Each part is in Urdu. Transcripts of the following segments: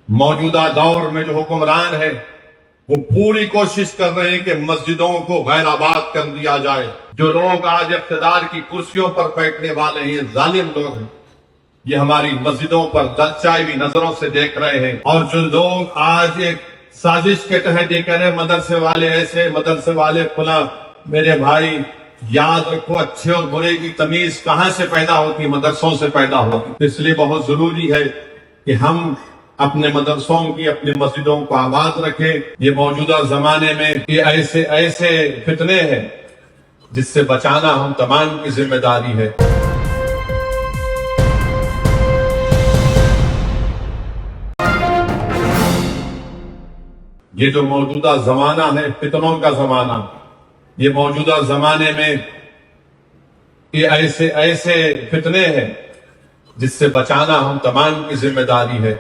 موجودہ دور میں جو حکمران ہے وہ پوری کوشش کر رہے ہیں کہ مسجدوں کو غیر آباد کر دیا جائے۔ جو لوگ آج اقتدار کی کرسیوں پر بیٹھنے والے ہیں، ظالم لوگ ہیں، یہ ہماری مسجدوں پر دلچائی ہوئی نظروں سے دیکھ رہے ہیں۔ اور جو لوگ آج ایک سازش کے تحت یہ کہہ رہے ہیں مدرسے والے ایسے، مدرسے والے فلاں، میرے بھائی یاد رکھو اچھے اور برے کی تمیز کہاں سے پیدا ہوتی؟ مدرسوں سے پیدا ہوتی۔ اس لیے بہت ضروری ہے کہ ہم اپنے مدرسوں کی، اپنے مسجدوں کو آباد رکھیں۔ یہ موجودہ زمانے میں یہ ایسے فتنے ہیں جس سے بچانا ہم تمام کی ذمہ داری ہے۔ یہ جو موجودہ زمانہ ہے فتنوں کا زمانہ، یہ موجودہ زمانے میں یہ ایسے فتنے ہیں جس سے بچانا ہم تمام کی ذمہ داری ہے،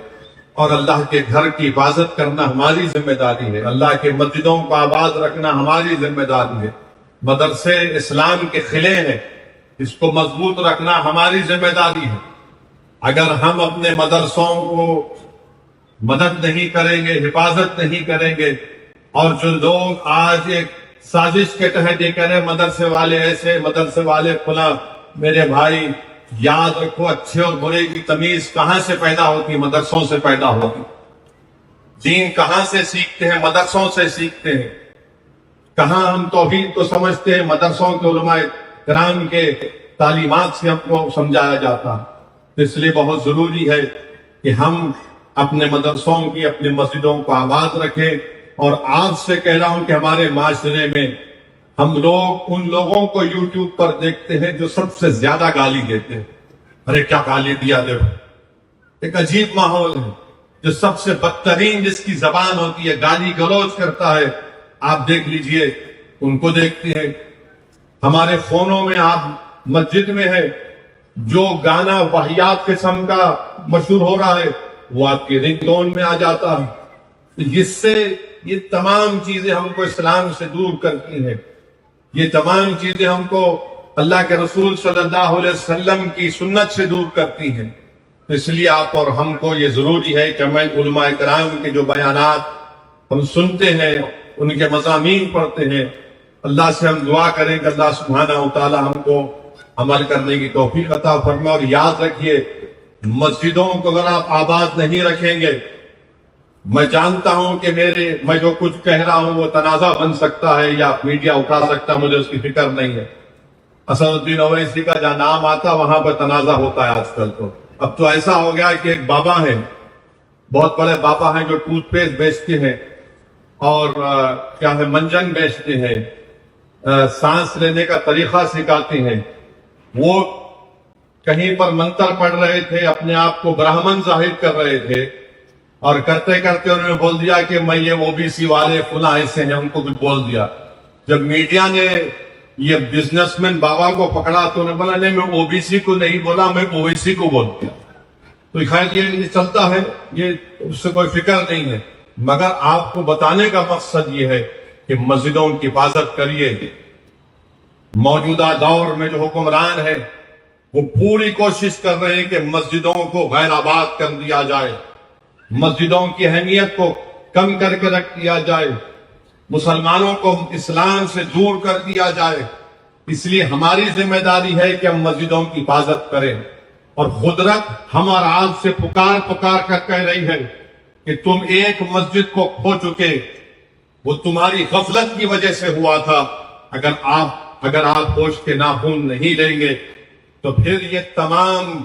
اور اللہ کے گھر کی حفاظت کرنا ہماری ذمہ داری ہے، اللہ کے مسجدوں کو آباد رکھنا ہماری ذمہ داری ہے۔ مدرسے اسلام کے قلعے ہیں، اس کو مضبوط رکھنا ہماری ذمہ داری ہے۔ اگر ہم اپنے مدرسوں کو مدد نہیں کریں گے، حفاظت نہیں کریں گے، اور جو لوگ آج ایک سازش کے تحت یہ کہہ رہے ہیں مدرسے والے ایسے، مدرسے والے فلاں، میرے بھائی یاد رکھو اچھے اور برے کی تمیز کہاں سے پیدا ہوتی؟ مدرسوں سے پیدا ہوتی۔ دین کہاں سے سیکھتے ہیں؟ مدرسوں سے سیکھتے ہیں۔ کہاں ہم توحید کو سمجھتے ہیں؟ مدرسوں کے علماء کرام کے تعلیمات سے ہم کو سمجھایا جاتا ہے۔ اس لیے بہت ضروری ہے کہ ہم اپنے مدرسوں کی، اپنے مسجدوں کو آباد رکھیں۔ اور آج سے کہہ رہا ہوں کہ ہمارے معاشرے میں ہم لوگ ان لوگوں کو یوٹیوب پر دیکھتے ہیں جو سب سے زیادہ گالی دیتے ہیں۔ ارے کیا گالی دیا دیکھو، ایک عجیب ماحول ہے۔ جو سب سے بدترین جس کی زبان ہوتی ہے، گالی گلوچ کرتا ہے، آپ دیکھ لیجئے، ان کو دیکھتے ہیں۔ ہمارے فونوں میں آپ مسجد میں ہے، جو گانا واہیات قسم کا مشہور ہو رہا ہے وہ آپ کی رنگ ٹون میں آ جاتا ہے۔ جس سے یہ تمام چیزیں ہم کو اسلام سے دور کرتی ہیں، یہ تمام چیزیں ہم کو اللہ کے رسول صلی اللہ علیہ وسلم کی سنت سے دور کرتی ہیں۔ اس لیے آپ اور ہم کو یہ ضروری ہے کہ ہمیں علماء کرام کے جو بیانات ہم سنتے ہیں، ان کے مضامین پڑھتے ہیں، اللہ سے ہم دعا کریں کہ اللہ سبحانہ وتعالی ہم کو عمل کرنے کی توفیق عطا فرمائے۔ اور یاد رکھیے، مسجدوں کو اگر آپ آباد نہیں رکھیں گے، میں جانتا ہوں کہ میں جو کچھ کہہ رہا ہوں وہ تنازع بن سکتا ہے یا میڈیا اٹھا سکتا ہے، مجھے اس کی فکر نہیں ہے۔ اسد الدین اویسی کا جہاں نام آتا وہاں پر تنازع ہوتا ہے آج کل۔ تو اب تو ایسا ہو گیا کہ ایک بابا ہیں، بہت بڑے بابا ہیں، جو ٹوتھ پیسٹ بیچتے ہیں اور کیا ہے منجن بیچتے ہیں، سانس لینے کا طریقہ سکھاتے ہیں۔ وہ کہیں پر منتر پڑھ رہے تھے، اپنے آپ کو برہمن ظاہر کر رہے تھے، اور کرتے کرتے انہوں نے بول دیا کہ میں یہ OBC والے فلاں ایسے ہیں، ان کو بھی بول دیا۔ جب میڈیا نے یہ بزنس مین بابا کو پکڑا تو انہوں نے بولا نہیں، میں OBC کو نہیں بولا، میں OIC کو بول دیا۔ تو خیر یہ چلتا ہے، یہ اس سے کوئی فکر نہیں ہے، مگر آپ کو بتانے کا مقصد یہ ہے کہ مسجدوں کی حفاظت کریے۔ موجودہ دور میں جو حکمران ہے وہ پوری کوشش کر رہے ہیں کہ مسجدوں کو غیر آباد کر دیا جائے، مسجدوں کی اہمیت کو کم کر کے رکھ دیا جائے، مسلمانوں کو اسلام سے دور کر دیا جائے۔ اس لیے ہماری ذمہ داری ہے کہ ہم مسجدوں کی حفاظت کریں۔ اور قدرت ہم اور آپ سے پکار کر کہہ رہی ہے کہ تم ایک مسجد کو کھو چکے، وہ تمہاری غفلت کی وجہ سے ہوا تھا۔ اگر آپ ہوش کے ناخن نہیں لیں گے تو پھر یہ تمام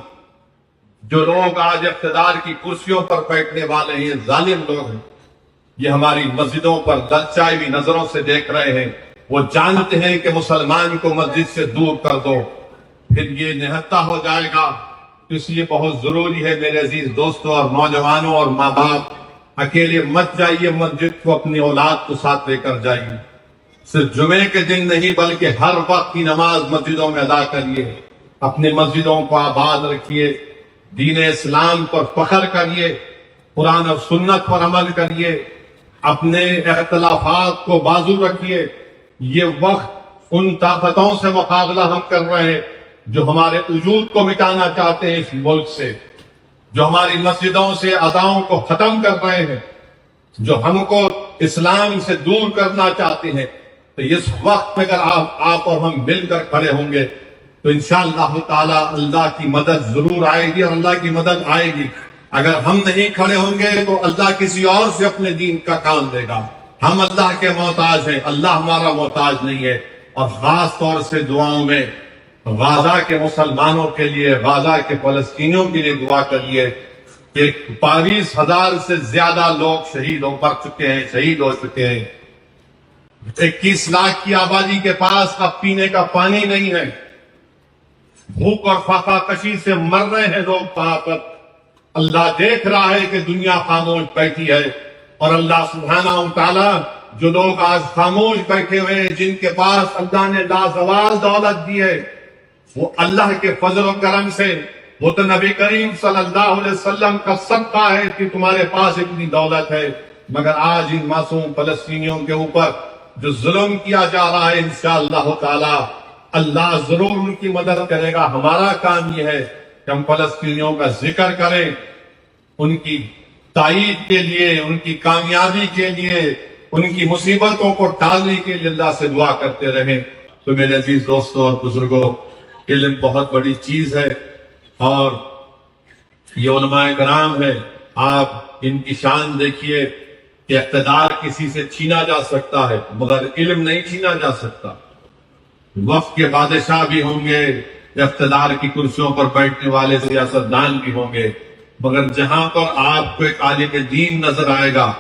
جو لوگ آج اقتدار کی کرسیوں پر بیٹھنے والے ہیں، ظالم لوگ ہیں، یہ ہماری مسجدوں پر دلچائی ہوئی نظروں سے دیکھ رہے ہیں۔ وہ جانتے ہیں کہ مسلمان کو مسجد سے دور کر دو پھر یہ نہتا ہو جائے گا۔ اس لیے بہت ضروری ہے میرے عزیز دوستوں اور نوجوانوں اور ماں باپ، اکیلے مت جائیے مسجد کو، اپنی اولاد کو ساتھ لے کر جائیے۔ صرف جمعے کے دن نہیں بلکہ ہر وقت کی نماز مسجدوں میں ادا کریے، اپنے مسجدوں کو آباد رکھیے، دین اسلام پر فخر کریے، قرآن اور سنت پر عمل کریے، اپنے اختلافات کو بازو رکھیے۔ یہ وقت ان طاقتوں سے مقابلہ ہم کر رہے ہیں جو ہمارے وجود کو مٹانا چاہتے ہیں اس ملک سے۔ جو ہماری مسجدوں سے اذاؤں کو ختم کر رہے ہیں، جو ہم کو اسلام سے دور کرنا چاہتے ہیں، تو اس وقت میں اگر آپ اور ہم مل کر کھڑے ہوں گے تو انشاءاللہ تعالی اللہ کی مدد ضرور آئے گی، اور اللہ کی مدد آئے گی۔ اگر ہم نہیں کھڑے ہوں گے تو اللہ کسی اور سے اپنے دین کا کام دے گا۔ ہم اللہ کے محتاج ہیں، اللہ ہمارا محتاج نہیں ہے۔ اور خاص طور سے دعاؤں میں غزہ کے مسلمانوں کے لیے، غزہ کے فلسطینیوں کے لیے دعا کریے کہ 22,000 سے زیادہ لوگ شہید مر چکے ہیں، شہید ہو چکے ہیں۔ 21 لاکھ کی آبادی کے پاس اب پینے کا پانی نہیں ہے، بھوک اور فاقہ کشی سے مر رہے ہیں لوگ وہاں پر۔ اللہ دیکھ رہا ہے کہ دنیا خاموش بیٹھی ہے، اور اللہ سبحانہ و تعالی جو لوگ آج خاموش بیٹھے ہوئے ہیں، جن کے پاس اللہ نے لازوال دولت دی ہے، وہ اللہ کے فضل و کرم سے، وہ تو نبی کریم صلی اللہ علیہ وسلم کا صدقہ ہے کہ تمہارے پاس اتنی دولت ہے۔ مگر آج ان معصوم فلسطینیوں کے اوپر جو ظلم کیا جا رہا ہے، انشاءاللہ تعالی اللہ ضرور ان کی مدد کرے گا۔ ہمارا کام یہ ہے کہ ہم فلسطینیوں کا ذکر کریں، ان کی تائید کے لیے، ان کی کامیابی کے لیے، ان کی مصیبتوں کو ٹالنے کے لیے اللہ سے دعا کرتے رہیں۔ تو میرے عزیز دوستوں اور بزرگوں، علم بہت بڑی چیز ہے، اور یہ علماء کرام ہے، آپ ان کی شان دیکھیے کہ اقتدار کسی سے چھینا جا سکتا ہے مگر علم نہیں چھینا جا سکتا۔ وقت کے بادشاہ بھی ہوں گے، اقتدار کی کرسیوں پر بیٹھنے والے سیاستدان بھی ہوں گے، مگر جہاں پر آپ کو ایک عالم دین نظر آئے گا،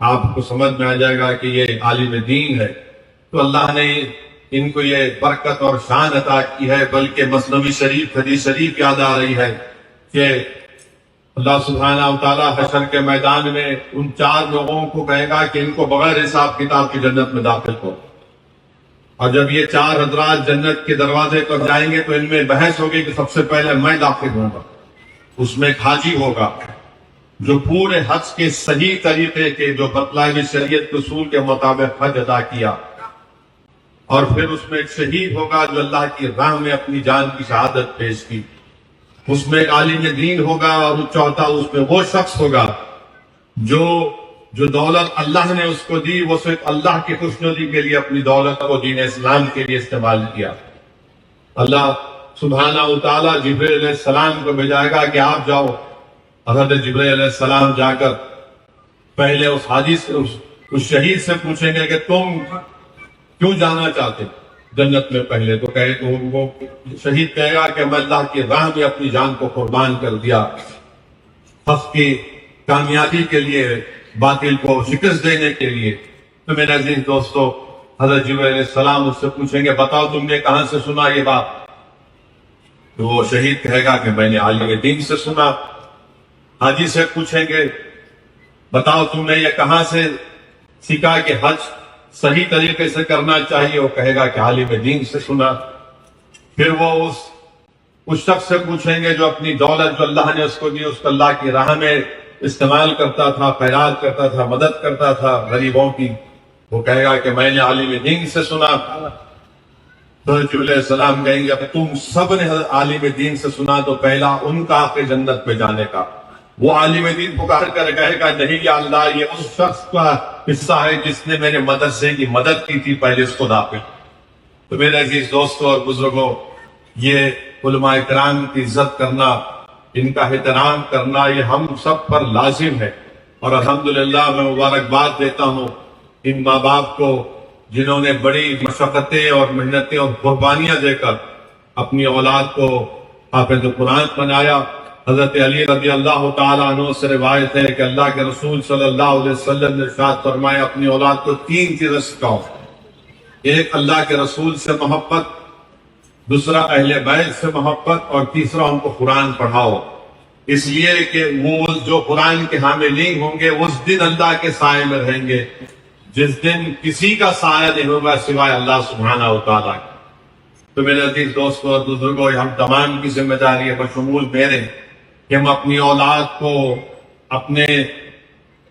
آپ کو سمجھ میں آ جائے گا کہ یہ عالم دین ہے، تو اللہ نے ان کو یہ برکت اور شان عطا کی ہے۔ بلکہ مثنوی شریف، حدیث شریف یاد آ رہی ہے کہ اللہ سبحانہ و تعالیٰ حشر کے میدان میں ان 4 لوگوں کو کہے گا کہ ان کو بغیر حساب کتاب کی جنت میں داخل کرو، اور جب یہ 4 حضرات جنت کے دروازے پر جائیں گے تو ان میں بحث ہوگی کہ سب سے پہلے میں داخل ہوں گا۔ اس میں ایک حاجی ہوگا جو پورے حج کے صحیح طریقے کے، جو بتلائے ہوئے شریعت کے اصول کے مطابق حج ادا کیا، اور پھر اس میں ایک شہید ہوگا جو اللہ کی راہ میں اپنی جان کی شہادت پیش کی۔ اس میں ایک عالم دین ہوگا، اور چوتھا اس میں وہ شخص ہوگا جو دولت اللہ نے اس کو دی، وہ صرف اللہ کی خوشنودی کے لیے اپنی دولت کو دین اسلام کے لیے استعمال کیا۔ اللہ سبحانہ و تعالیٰ جبرائیل علیہ السلام کو بھیجائے گا کہ آپ جاؤ۔ حضرت جبرائیل علیہ السلام جا کر پہلے اس حاجی سے، اس شہید سے پوچھیں گے کہ تم کیوں جانا چاہتے جنت میں؟ پہلے تو کہے کہ وہ شہید کہے گا کہ میں اللہ کی راہ میں اپنی جان کو قربان کر دیا، حق کی کامیابی کے لیے، باطل کو شکست دینے کے لیے۔ تو میرے عزیز دوستو، حضرت جبرائیل علیہ السلام اس سے پوچھیں گے بتاؤ تم نے کہاں سے سنا یہ بات؟ تو وہ شہید کہے گا کہ میں نے عالم دین سے سنا۔ حاجی سے پوچھیں گے بتاؤ تم نے یہ کہاں سے سیکھا کہ حج صحیح طریقے سے کرنا چاہیے؟ وہ کہے گا کہ عالم دین سے سنا۔ پھر وہ اس شخص سے پوچھیں گے جو اپنی دولت جو اللہ نے اس کو دی، اس کو اللہ کی راہ میں استعمال کرتا تھا، خیرات کرتا تھا، مدد کرتا تھا غریبوں کی، وہ کہے گا کہ میں نے عالم دین سے سنا۔ تو جبرائیل علیہ السلام کہیں گے اب تم سب نے عالم دین سے سنا تو پہلا ان کا حق ہے جنت پہ جانے کا۔ وہ عالم دین پکار کر کہے گا نہیں یا اللہ، یہ اس شخص کا حصہ ہے جس نے میرے مدرسے کی مدد کی تھی، پہلے اس کو داخل۔ تو میرے عزیز دوستوں اور بزرگوں، یہ علماء کرام کی عزت کرنا، ان کا احترام کرنا، یہ ہم سب پر لازم ہے۔ اور الحمدللہ میں مبارکباد دیتا ہوں ان ماں باپ کو جنہوں نے بڑی مشقتیں اور محنتیں اور قربانیاں دے کر اپنی اولاد کو حافظ قرآن بنایا۔ حضرت علی رضی اللہ تعالیٰ عنہ سے روایت ہے کہ اللہ کے رسول صلی اللہ علیہ وسلم نے ارشاد فرمایا اپنی اولاد کو 3 چیزیں سکھاؤ، ایک اللہ کے رسول سے محبت، دوسرا اہل بیت سے محبت، اور تیسرا ان کو قرآن پڑھاؤ، اس لیے کہ وہ جو قرآن کے حاملین ہوں گے اس دن اللہ کے سائے میں رہیں گے، جس دن کسی کا سایہ نہیں ہوگا سوائے اللہ سبحانہ و تعالیٰ۔ تو میرے عزیز دوستوں اور بزرگوں، ہم تمام کی ذمہ داری ہے بشمول میرے کہ ہم اپنی اولاد کو، اپنے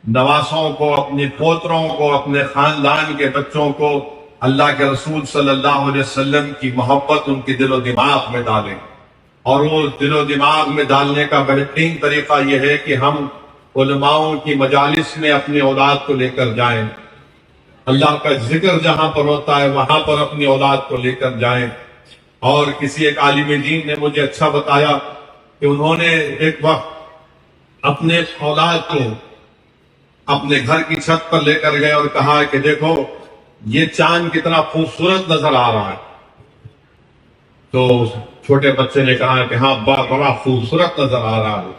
نواسوں کو، اپنے پوتروں کو، اپنے خاندان کے بچوں کو اللہ کے رسول صلی اللہ علیہ وسلم کی محبت ان کے دل و دماغ میں ڈالیں، اور وہ دل و دماغ میں ڈالنے کا بہترین طریقہ یہ ہے کہ ہم علماؤں کی مجالس میں اپنی اولاد کو لے کر جائیں، اللہ کا ذکر جہاں پر ہوتا ہے وہاں پر اپنی اولاد کو لے کر جائیں۔ اور کسی ایک عالم دین نے مجھے اچھا بتایا کہ انہوں نے ایک وقت اپنے اولاد کو اپنے گھر کی چھت پر لے کر گئے اور کہا کہ دیکھو یہ چاند کتنا خوبصورت نظر آ رہا ہے۔ تو چھوٹے بچے نے کہا کہ ہاں بڑا خوبصورت نظر آ رہا ہے۔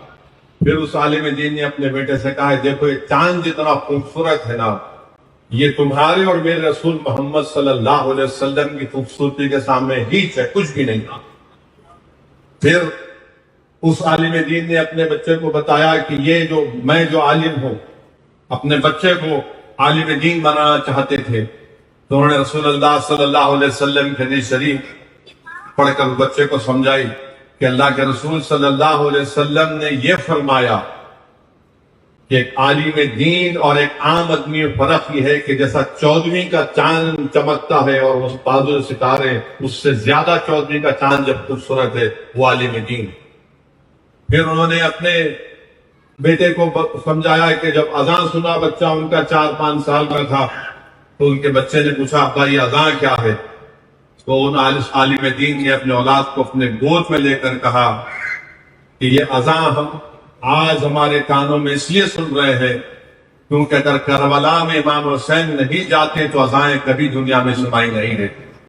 پھر اس عالم دین نے اپنے بیٹے سے کہا دیکھو یہ چاند جتنا خوبصورت ہے نا، یہ تمہارے اور میرے رسول محمد صلی اللہ علیہ وسلم کی خوبصورتی کے سامنے ہیچ ہے، کچھ بھی نہیں تھا۔ پھر اس عالم دین نے اپنے بچے کو بتایا کہ یہ میں جو عالم ہوں، اپنے بچے کو عالم دین بنانا چاہتے تھے، تو انہوں نے رسول اللہ صلی اللہ علیہ وسلم کے حدیث شریف پڑھ کر بچے کو سمجھائی کہ اللہ کے رسول صلی اللہ علیہ وسلم نے یہ فرمایا کہ ایک عالم دین اور ایک عام آدمی میں فرق یہ ہے کہ جیسا 14ویں کا چاند چمکتا ہے اور اس بازو ستارے اس سے زیادہ 14ویں کا چاند جب خوبصورت ہے وہ عالم دین۔ پھر انہوں نے اپنے بیٹے کو سمجھایا کہ جب اذان سنا بچہ ان کا 4-5 سال کا تھا تو ان کے بچے نے پوچھا ابا یہ اذان کیا ہے؟ تو ان عالم دین نے اپنے اولاد کو اپنے گود میں لے کر کہا کہ یہ اذان ہم آج ہمارے کانوں میں اس لیے سن رہے ہیں کیونکہ اگر کربلا میں امام حسین نہیں جاتے تو اذانیں کبھی دنیا میں سنائی نہیں دیتی۔